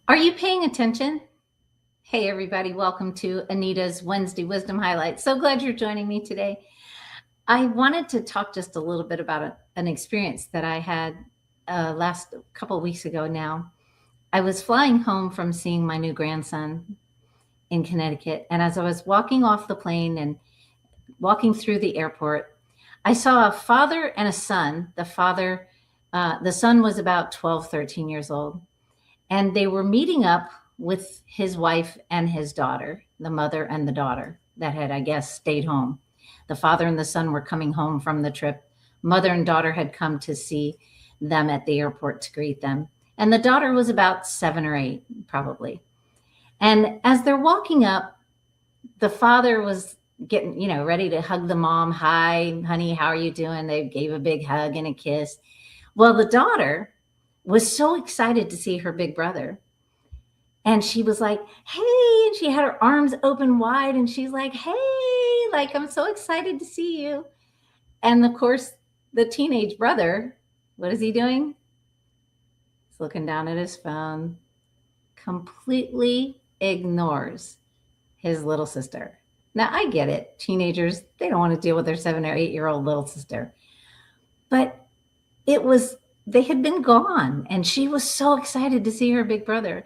Are you paying attention? Hey, everybody, welcome to Anita's Wednesday Wisdom Highlights. So glad you're joining me today. I wanted to talk just a little bit about an experience that I had last couple of weeks ago now. I was flying home from seeing my new grandson in Connecticut, and as I was walking off the plane and walking through the airport, I saw a father and a son. The son was about 12, 13 years old, and they were meeting up with his wife and his daughter, the mother and the daughter that had, I guess, stayed home. The father and the son were coming home from the trip. Mother and daughter had come to see them at the airport to greet them. And the daughter was about 7 or 8, probably. And as they're walking up, the father was getting, ready to hug the mom. Hi, honey, how are you doing? They gave a big hug and a kiss. Well, the daughter was so excited to see her big brother. And she was like, hey, and she had her arms open wide and she's like, hey, like, I'm so excited to see you. And of course, the teenage brother, what is he doing? He's looking down at his phone, completely ignores his little sister. Now, I get it. Teenagers, they don't want to deal with their 7 or 8-year-old little sister. But they had been gone, and she was so excited to see her big brother.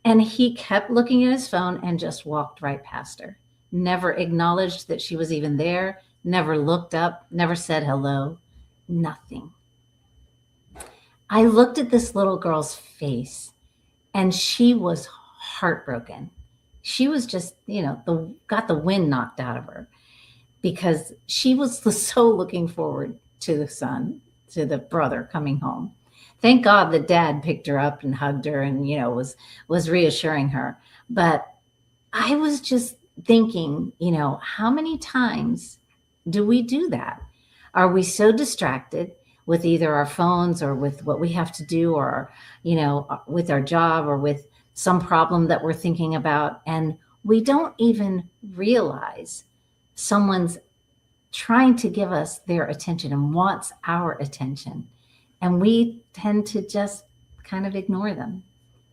And he kept looking at his phone and just walked right past her, never acknowledged that she was even there, never looked up, never said hello, nothing. I looked at this little girl's face, and she was heartbroken. She was just, got the wind knocked out of her because she was so looking forward to the brother coming home. Thank God the dad picked her up and hugged her and, was reassuring her. But I was just thinking, how many times do we do that? Are we so distracted with either our phones or with what we have to do or, with our job or with some problem that we're thinking about, and we don't even realize someone's trying to give us their attention and wants our attention. And we tend to just kind of ignore them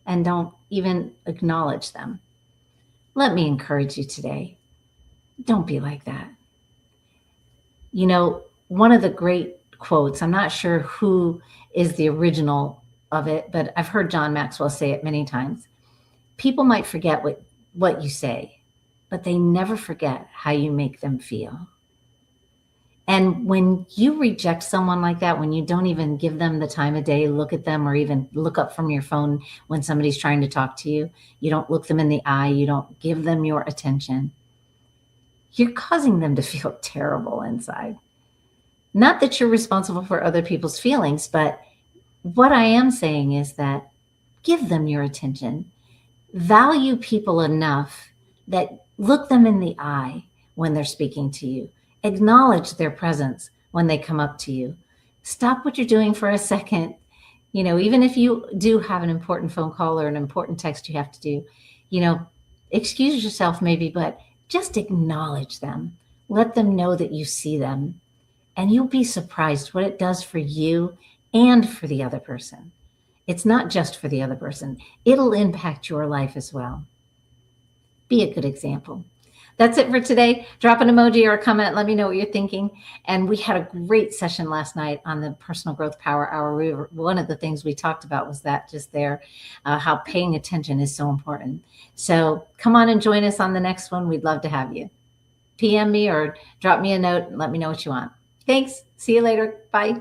and don't even acknowledge them. Let me encourage you today. Don't be like that. One of the great quotes, I'm not sure who is the original of it, but I've heard John Maxwell say it many times. People might forget what you say, but they never forget how you make them feel. And when you reject someone like that, when you don't even give them the time of day, look at them, or even look up from your phone when somebody's trying to talk to you, you don't look them in the eye, you don't give them your attention, you're causing them to feel terrible inside. Not that you're responsible for other people's feelings, but what I am saying is that give them your attention. Value people enough that look them in the eye when they're speaking to you. Acknowledge their presence when they come up to you. Stop what you're doing for a second. Even if you do have an important phone call or an important text you have to do, excuse yourself maybe, but just acknowledge them. Let them know that you see them. And you'll be surprised what it does for you and for the other person. It's not just for the other person. It'll impact your life as well. Be a good example. That's it for today. Drop an emoji or a comment. Let me know what you're thinking. And we had a great session last night on the Personal Growth Power Hour. One of the things we talked about was that just there, how paying attention is so important. So come on and join us on the next one. We'd love to have you. PM me or drop me a note and let me know what you want. Thanks. See you later. Bye.